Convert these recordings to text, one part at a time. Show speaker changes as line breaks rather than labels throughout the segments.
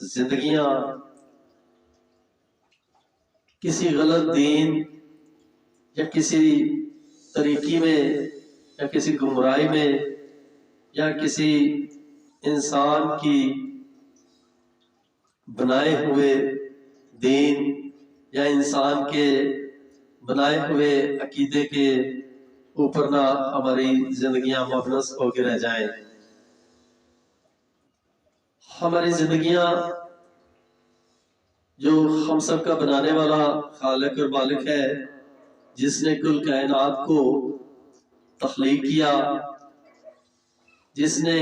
زندگیاں کسی غلط دین یا کسی طریقے میں یا کسی گمراہی میں یا کسی انسان کی بنائے ہوئے دین یا انسان کے بنائے ہوئے عقیدے کے اوپر نہ ہماری زندگیاں مبنس ہو کے رہ جائیں۔ ہماری زندگیاں جو ہم سب کا بنانے والا خالق اور مالک ہے، جس نے کل کائنات کو تخلیق کیا، جس نے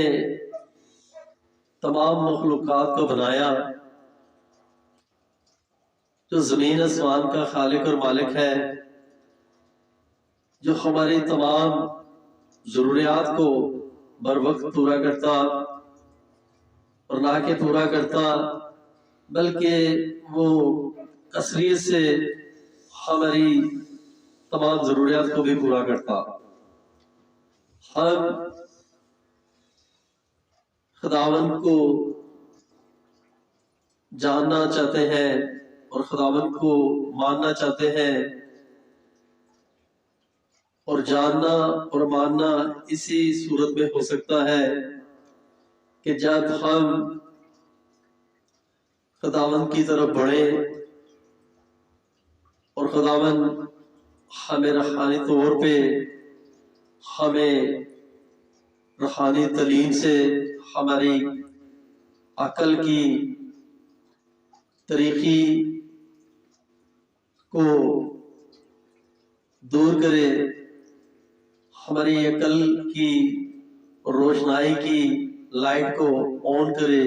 تمام مخلوقات کو بنایا، جو زمین آسمان کا خالق اور مالک ہے، جو ہماری تمام ضروریات کو بر وقت پورا کرتا اور نہ کہ پورا کرتا بلکہ وہ کثرت سے ہماری تمام ضروریات کو بھی پورا کرتا۔ ہم خداوند کو جاننا چاہتے ہیں اور خداوند کو ماننا چاہتے ہیں، اور جاننا اور ماننا اسی صورت میں ہو سکتا ہے کہ جب ہم خداوند کی طرف بڑھیں اور خداوند ہمیں روحانی طور پہ ہمیں روحانی تعلیم سے ہماری عقل کی طریقی کو دور کرے، ہماری عقل کی روشنائی کی لائٹ کو آن کرے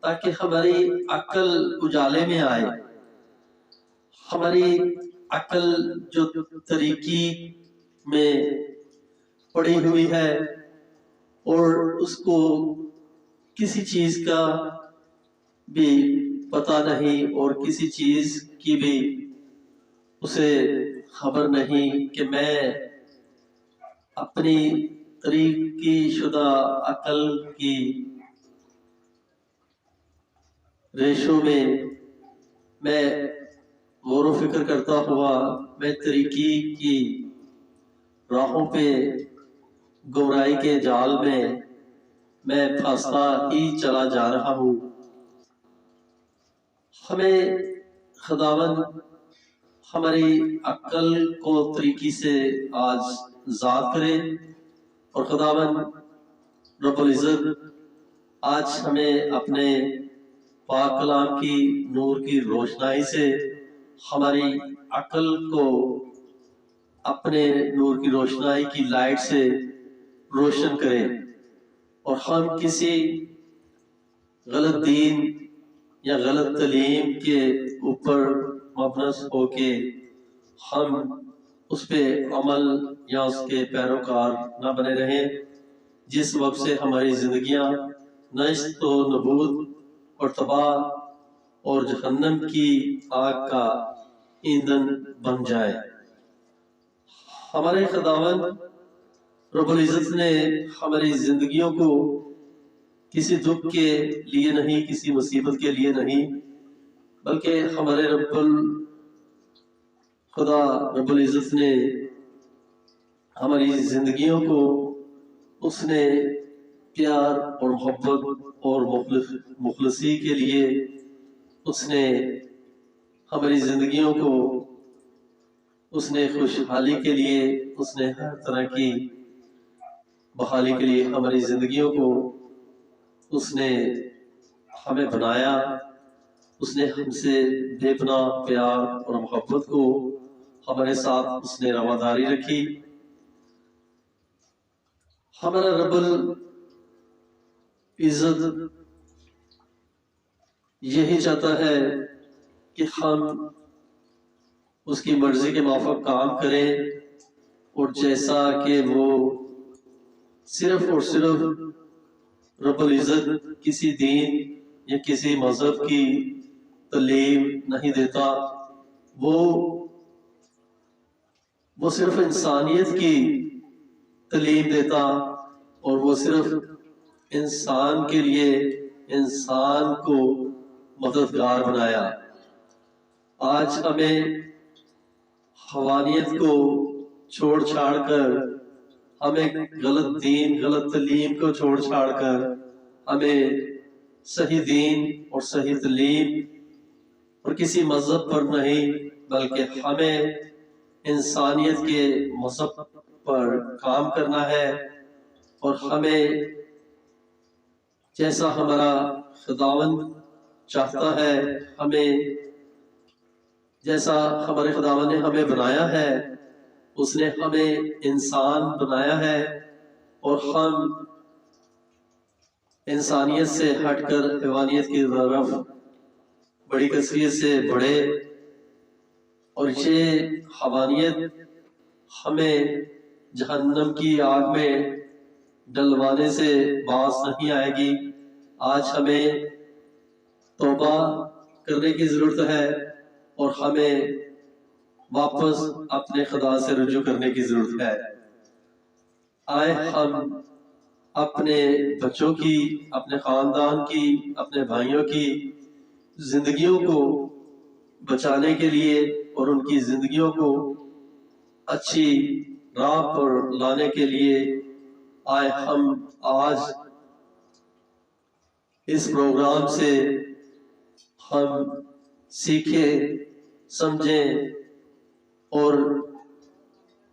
تاکہ ہماری عقل اجالے میں آئے، ہماری عقل جو طریقی میں پڑی ہوئی ہے اور اس کو کسی چیز کا بھی پتہ نہیں اور کسی چیز کی بھی اسے خبر نہیں کہ میں اپنی طریقی شدہ عقل کی ریشوں میں غور و فکر کرتا ہوا میں طریقی کی راہوں پہ گمراہی کے جال میں پھنستا ہی چلا جا رہا ہوں۔ ہمیں خداوند ہماری عقل کو طریقی سے آج ذات کرے، اور خداوند رب العزت آج ہمیں اپنے پاک کلام کی نور کی روشنائی سے ہماری عقل کو اپنے نور کی روشنائی کی لائٹ سے روشن کرے، اور ہم کسی غلط دین یا غلط تعلیم کے اوپر مبنس ہو کے ہم اس پہ عمل یا اس کے پیروکار نہ بنے رہیں، جس وقت سے ہماری زندگیاں نشت و نبود اور تباہ اور جہنم کی آگ کا ایندھن بن جائے۔ ہمارے خداوند رب العزت نے ہماری زندگیوں کو کسی دکھ کے لیے نہیں، کسی مصیبت کے لیے نہیں، بلکہ ہمارے خدا رب العزت نے ہماری زندگیوں کو اس نے پیار اور محبت اور مخلصی کے لیے اس نے ہماری زندگیوں کو اس نے خوشحالی کے لیے، اس نے ہر طرح کی بحالی کے لیے ہماری زندگیوں کو اس نے ہمیں بنایا، اس نے ہم سے بے پناہ پیار اور محبت کو ہمارے ساتھ اس نے رواداری رکھی۔ ہمارا رب العزت یہی چاہتا ہے کہ ہم اس کی مرضی کے موافق کام کریں، اور جیسا کہ وہ صرف اور صرف رب العزت کسی دین یا کسی مذہب کی تعلیم نہیں دیتا، وہ صرف انسانیت کی تعلیم دیتا، اور وہ صرف انسان کے لیے انسان کو مددگار بنایا۔ آج ہمیں حوانیت کو چھوڑ چھاڑ کر، ہمیں غلط دین، غلط تعلیم کو چھوڑ چھاڑ کر ہمیں صحیح دین اور صحیح تعلیم اور کسی مذہب پر نہیں، بلکہ ہمیں انسانیت کے مذہب پر کام کرنا ہے، اور ہمیں جیسا ہمارا خداوند چاہتا ہے، ہمیں جیسا ہمارے خداوند نے ہمیں بنایا ہے، اس نے ہمیں انسان بنایا ہے، اور ہم انسانیت سے ہٹ کر حیوانیت کی طرف بڑی کثرت سے بڑھے، اور یہ حیوانیت ہمیں جہنم کی آگ میں ڈلوانے سے باز نہیں آئے گی۔ آج ہمیں توبہ کرنے کی ضرورت ہے، اور ہمیں واپس اپنے خدا سے رجوع کرنے کی ضرورت ہے۔ آئے ہم اپنے بچوں کی، اپنے خاندان کی، اپنے بھائیوں کی زندگیوں کو بچانے کے لیے اور ان کی زندگیوں کو اچھی راہ پر لانے کے لیے آئے ہم آج اس پروگرام سے ہم سیکھیں، سمجھیں، اور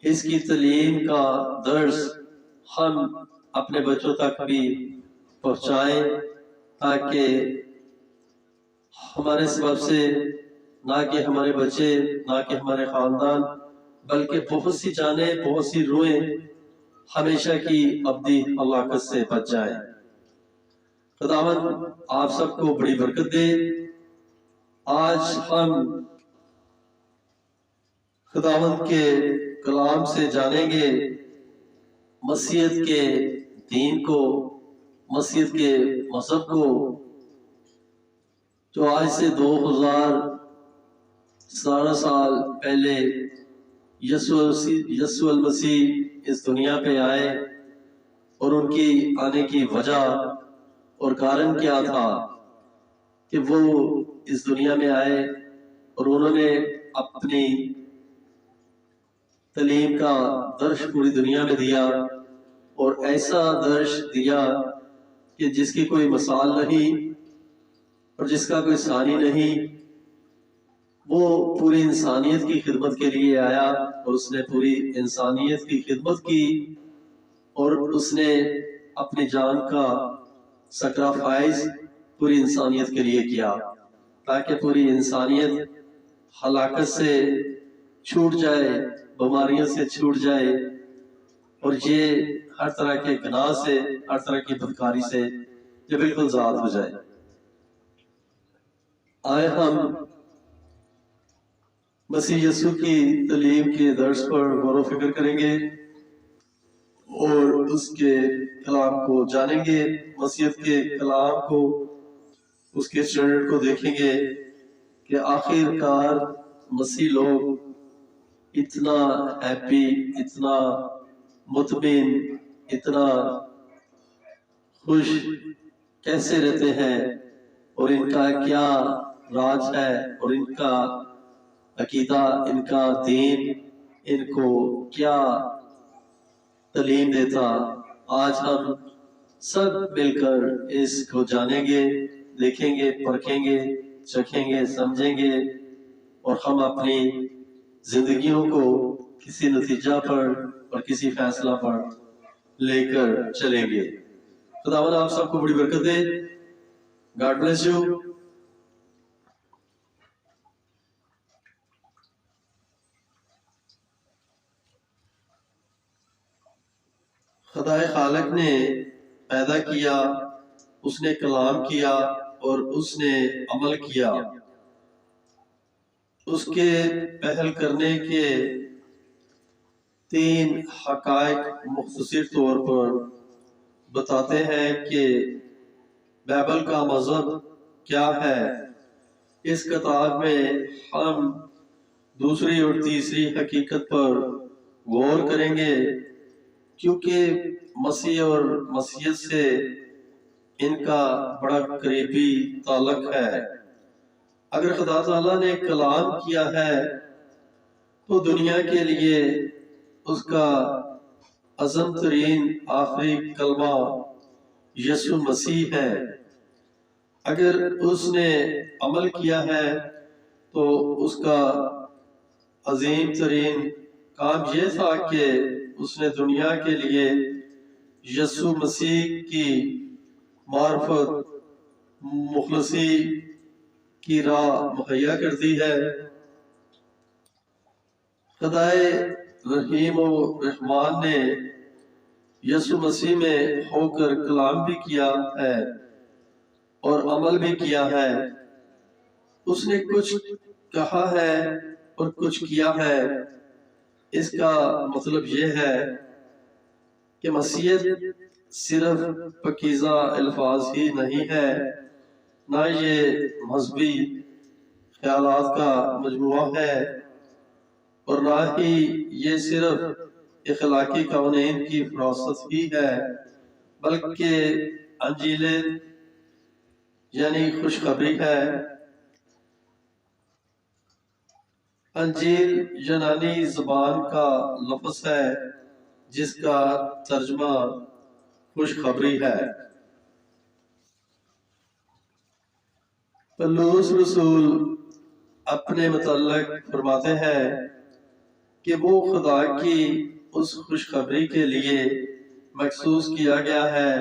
اس کی تعلیم کا درس ہم اپنے بچوں تک بھی پہنچائیں، تاکہ ہمارے سبب سے نہ کہ ہمارے بچے، نہ کہ ہمارے خاندان، بلکہ بہت سی جانیں، بہت سی روحیں ہمیشہ کی ابدی ہلاکت سے بچ جائیں۔ خداوند آپ سب کو بڑی برکت دے۔ آج ہم خداوند کے کلام سے جانیں گے مسیحیت کے دین کو، مسیحیت کے مذہب کو، جو آج سے 2017 سال پہلے یسوع المسیح اس دنیا پہ آئے، اور ان کی آنے کی وجہ اور کارن کیا تھا کہ وہ اس دنیا میں آئے، اور انہوں نے اپنی تعلیم کا درس پوری دنیا میں دیا، اور ایسا درس دیا کہ جس کی کوئی مثال نہیں اور جس کا کوئی ثانی نہیں۔ وہ پوری انسانیت کی خدمت کے لیے آیا، اور اس نے پوری انسانیت کی خدمت کی، اور اس نے اپنی جان کا سیکریفائس پوری انسانیت کے لیے کیا، تاکہ پوری انسانیت ہلاکت سے چھوٹ جائے، بیماریوں سے چھوٹ جائے، اور یہ ہر طرح کے گناہ سے، ہر طرح کی بدکاری سے یہ بالکل ذات ہو جائے۔ آئے ہم مسیح یسوع کی تعلیم کے درس پر غور و فکر کریں گے، اور اس کے کلام کو جانیں گے، مسیحیت کے کلام کو، اس کے اسٹینڈرڈ کو دیکھیں گے کہ آخر کار مسیح لوگ اتنا ہیپی، اتنا مطمئن، اتنا خوش کیسے رہتے ہیں، اور ان کا کیا راج ہے، اور ان کا عقیدہ، ان کا دین ان کو کیا تعلیم دیتا۔ آج ہم سب مل کر اس کو جانیں گے، دیکھیں گے، پرکھیں گے، چکھیں گے، سمجھیں گے، اور ہم اپنی زندگیوں کو کسی نتیجہ پر اور کسی فیصلہ پر لے کر چلیں گے۔ خداوند آپ سب کو بڑی برکت دے۔ God bless you. خدائے خالق نے پیدا کیا، اس نے کلام کیا، اور اس نے عمل کیا۔ اس کے پہل کرنے کے 3 حقائق مختصر طور پر بتاتے ہیں کہ بائبل کا مذہب کیا ہے۔ اس کتاب میں ہم دوسری اور تیسری حقیقت پر غور کریں گے، کیونکہ مسیح اور مسیحیت سے ان کا بڑا قریبی تعلق ہے۔ اگر خدا تعالیٰ نے کلام کیا ہے تو دنیا کے لیے اس کا اعظم ترین آخری کلمہ یسوع مسیح ہے۔ اگر اس نے عمل کیا ہے تو اس کا عظیم ترین کام یہ تھا کہ اس نے دنیا کے لیے یسوع مسیح کی معرفت، مخلصی کی راہ مہیا کر دی ہے۔ خدائے رحیم و رحمان نے یسوع مسیح میں ہو کر کلام بھی کیا ہے اور عمل بھی کیا ہے۔ اس نے کچھ کہا ہے اور کچھ کیا ہے۔ اس کا مطلب یہ ہے کہ مسیحیت صرف پاکیزہ الفاظ ہی نہیں ہے، نہ یہ مذہبی خیالات کا مجموعہ ہے، اور نہ ہی یہ صرف اخلاقی قوانین کی فراست ہی ہے، بلکہ انجیل یعنی خوشخبری ہے۔ انجیل یونانی زبان کا لفظ ہے جس کا ترجمہ خوشخبری ہے۔ پولس رسول اپنے متعلق فرماتے ہیں کہ وہ خدا کی اس خوشخبری کے لیے مخصوص کیا گیا ہے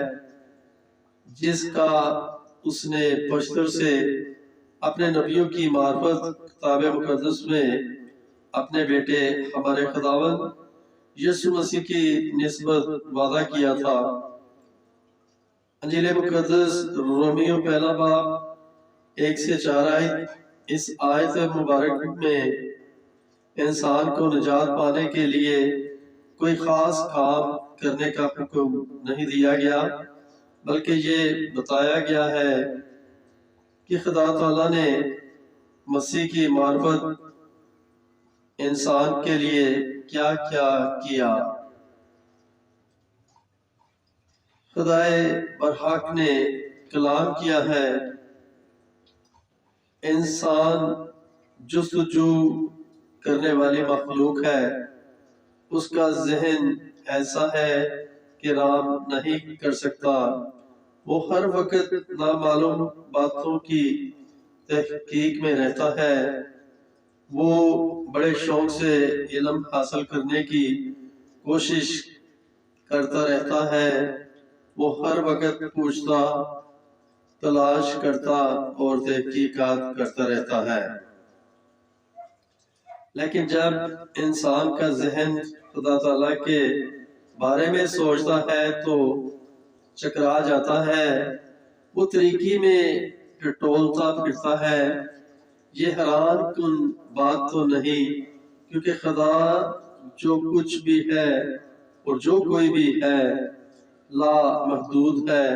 جس کا اس نے پشتر سے اپنے نبیوں کی معرفت کتاب مقدس میں اپنے بیٹے ہمارے خداوند یسوع مسیح کی نسبت وعدہ کیا تھا۔ انجیل مقدس رومیوں پہلا باب 1 سے 4 آیت، اس آیت مبارک میں انسان کو نجات پانے کے لیے کوئی خاص کام کرنے کا حکم نہیں دیا گیا، بلکہ یہ بتایا گیا ہے کہ خدا تعالیٰ نے مسیح کی معرفت انسان کے لیے کیا کیا کیا۔ خدائے برحق نے کلام کیا ہے۔ انسان جستجو کرنے والی مخلوق ہے۔ اس کا ذہن ایسا ہے کہ رام نہیں کر سکتا۔ وہ ہر وقت نامعلوم باتوں کی تحقیق میں رہتا ہے۔ وہ بڑے شوق سے علم حاصل کرنے کی کوشش کرتا رہتا ہے۔ وہ ہر وقت پوچھتا، تلاش کرتا اور تحقیقات کرتا رہتا ہے۔ لیکن جب انسان کا ذہن خدا تعالیٰ کے بارے میں سوچتا ہے تو چکرا جاتا ہے۔ وہ طریقے میں ٹٹولتا پھرتا ہے۔ یہ حیران کن بات تو نہیں، کیونکہ خدا جو کچھ بھی ہے اور جو کوئی بھی ہے لا محدود ہے،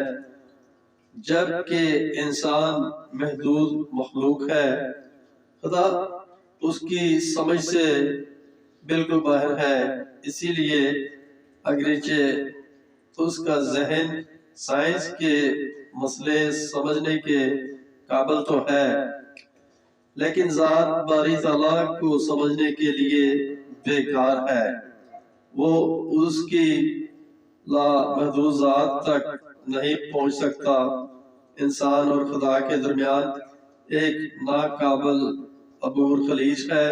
جبکہ انسان محدود مخلوق ہے۔ خدا اس کی سمجھ سے بالکل باہر ہے، اسی لیے اگرچہ اس کا ذہن سائنس کے مسئلے سمجھنے کے قابل تو ہے، لیکن ذات باری تعالیٰ کو سمجھنے کے لیے بیکار ہے۔ وہ اس کی لا محدود ذات تک نہیں پہنچ سکتا۔ انسان اور خدا کے درمیان ایک ناقابل عبور خلیج ہے۔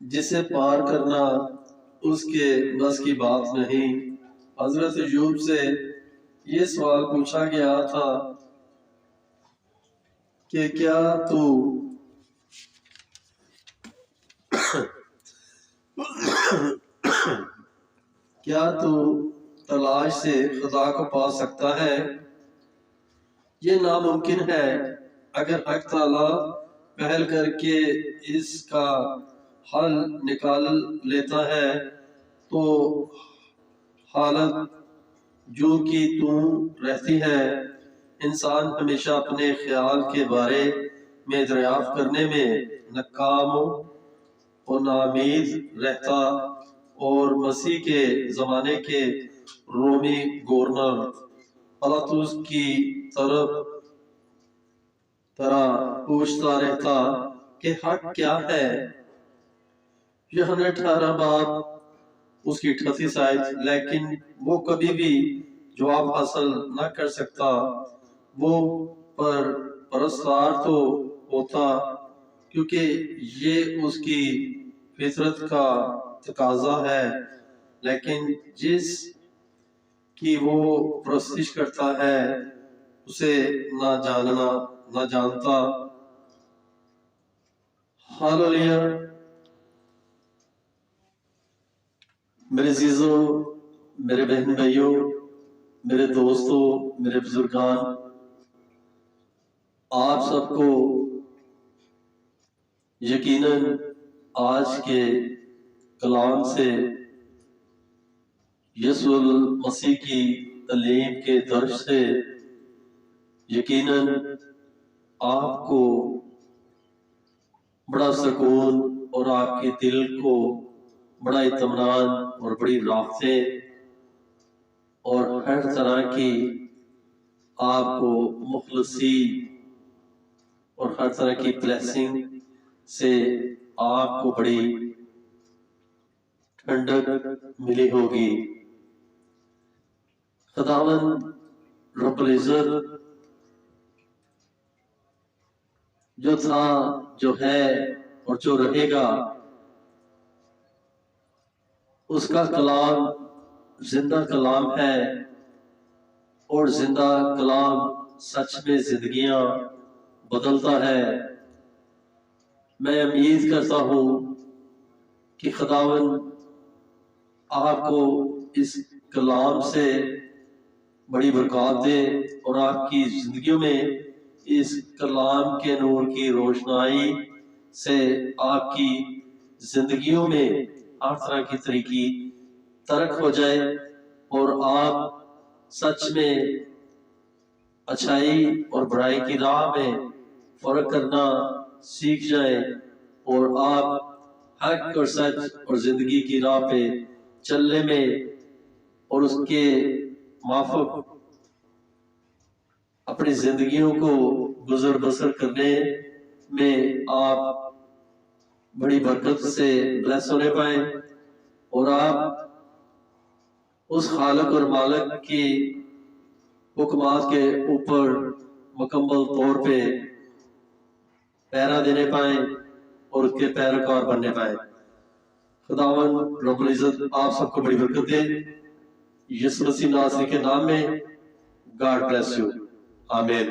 جسے پار کرنا اس کے بس کی بات نہیں۔ حضرت ایوب سے یہ سوال پوچھا گیا تھا کہ کیا تو تلاش سے خدا کو پا سکتا ہے؟ یہ ناممکن ہے۔ اگر حق تعالیٰ پہل کر کے اس کا حل نکال لیتا ہے تو حالت جو کی توں رہتی ہے۔ انسان ہمیشہ اپنے خیال کے بارے میں دریافت کرنے میں ناکام اور ناامید رہتا اور مسیح کے زمانے کے رومی گورنر پلاطس کی طرح پوچھتا رہتا کہ حق کیا ہے۔ یوحنا 18 باب اس کی 38 آیت، لیکن وہ کبھی بھی جواب حاصل نہ کر سکتا۔ وہ پرستار تو ہوتا کیونکہ یہ اس کی فطرت کا تقاضا ہے، لیکن جس کی وہ پرستش کرتا ہے اسے نہ جانتا۔ ہالولیہ۔ میرے عزیزوں، میرے بہن بھائیوں، میرے دوستوں، میرے بزرگان، آپ سب کو یقیناً آج کے کلام سے یسوع المسیح کی تعلیم کے درس سے یقیناً آپ کو بڑا سکون اور آپ کے دل کو بڑا اطمینان اور بڑی راحتیں اور ہر طرح کی آپ کو مخلصی اور ہر طرح کی بلیسنگ سے آپ کو بڑی ٹھنڈک ملی ہوگی۔ خداوند رب العزت جو تھا، جو ہے اور جو رہے گا، اس کا کلام زندہ کلام ہے، اور زندہ کلام سچ میں زندگیاں بدلتا ہے۔ میں امید کرتا ہوں کہ خداوند آپ کو اس کلام سے بڑی برکات دے اور آپ کی زندگیوں میں اس کلام کے نور کی روشنائی سے آپ کی زندگیوں میں ہر طرح کی طریقی ترک ہو جائے اور آپ سچ میں اچھائی اور برائی کی راہ میں فرق کرنا سیکھ جائیں اور آپ حق اور سچ اور زندگی کی راہ پہ چلنے میں اور اس کے موافق اپنی زندگیوں کو گزر بسر کرنے میں آپ بڑی برکت سے بلیس ہونے پائیں اور آپ اس خالق اور مالک کی حکمات کے اوپر مکمل طور پہ پہرا دینے پائیں اور اس کے پیروکار بننے پائیں۔ خداوند رب العزت آپ سب کو بڑی برکت دے، یسوع مسیح ناصری کے نام میں۔ گاڈ بلیس یو، آمین۔